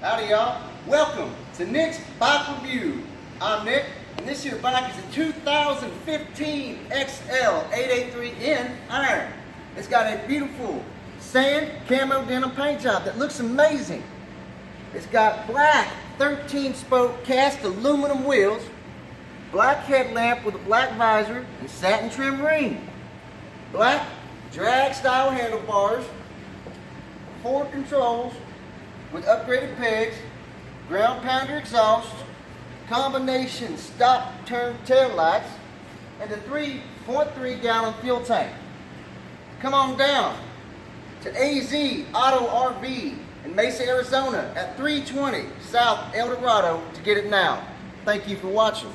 Howdy y'all, welcome to Nick's Bike Review. I'm Nick, and this here bike is a 2015 XL833N iron. It's got a beautiful sand camo denim paint job that looks amazing. It's got black 13-spoke cast aluminum wheels, black headlamp with a black visor and satin trim ring, black drag style handlebars, 4 controls with upgraded pegs, ground pounder exhaust, combination stop turn tail lights, and a 3.3 gallon fuel tank. Come on down to AZ Auto RV in Mesa, Arizona at 320 South El Dorado to get it now. Thank you for watching.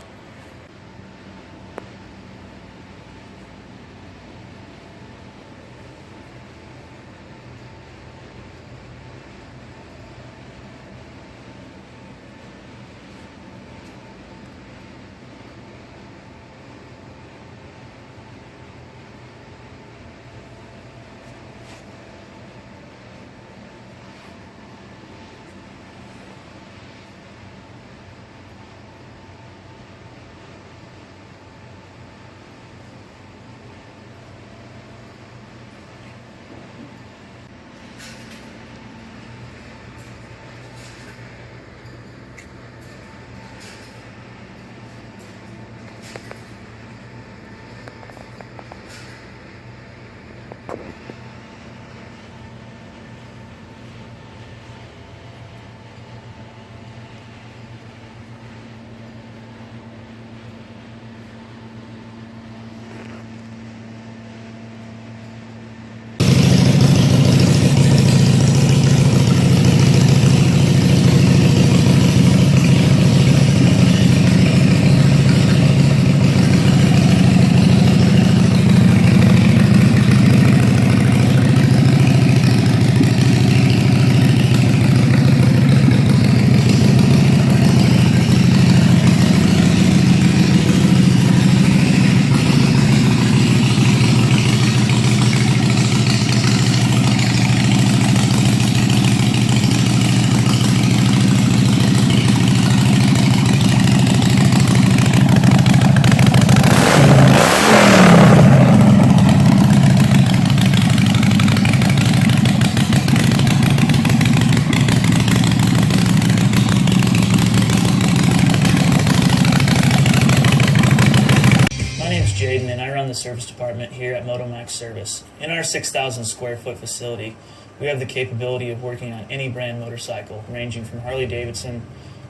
And I run the service department here at MotoMax Service. In our 6,000 square foot facility, we have the capability of working on any brand motorcycle, ranging from Harley Davidson,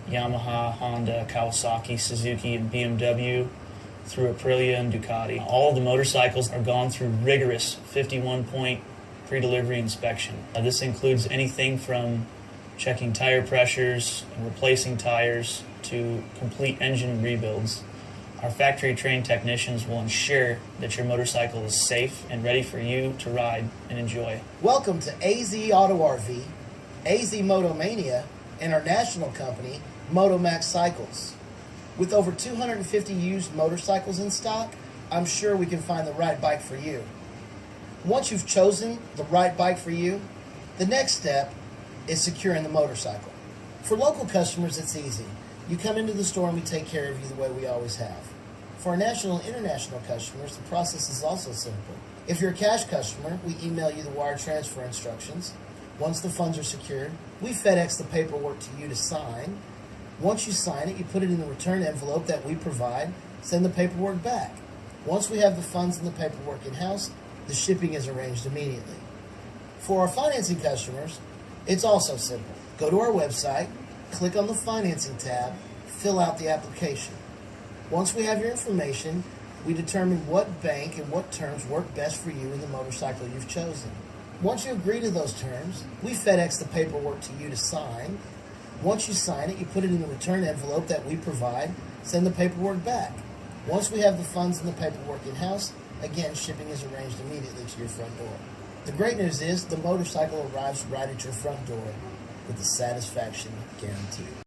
Yamaha, Honda, Kawasaki, Suzuki, and BMW, through Aprilia and Ducati. All the motorcycles are gone through rigorous 51-point pre-delivery inspection. This includes anything from checking tire pressures and replacing tires to complete engine rebuilds. Our factory-trained technicians will ensure that your motorcycle is safe and ready for you to ride and enjoy. Welcome to AZ Auto RV, AZ Motomania, and our national company, MotoMax Cycles. With over 250 used motorcycles in stock, I'm sure we can find the right bike for you. Once you've chosen the right bike for you, the next step is securing the motorcycle. For local customers, it's easy. You come into the store and we take care of you the way we always have. For our national and international customers, the process is also simple. If you're a cash customer, we email you the wire transfer instructions. Once the funds are secured, we FedEx the paperwork to you to sign. Once you sign it, you put it in the return envelope that we provide, send the paperwork back. Once we have the funds and the paperwork in-house, the shipping is arranged immediately. For our financing customers, it's also simple. Go to our website, click on the financing tab, fill out the application. Once we have your information, we determine what bank and what terms work best for you and the motorcycle you've chosen. Once you agree to those terms, we FedEx the paperwork to you to sign. Once you sign it, you put it in the return envelope that we provide, send the paperwork back. Once we have the funds and the paperwork in-house, again, shipping is arranged immediately to your front door. The great news is the motorcycle arrives right at your front door with the satisfaction guaranteed.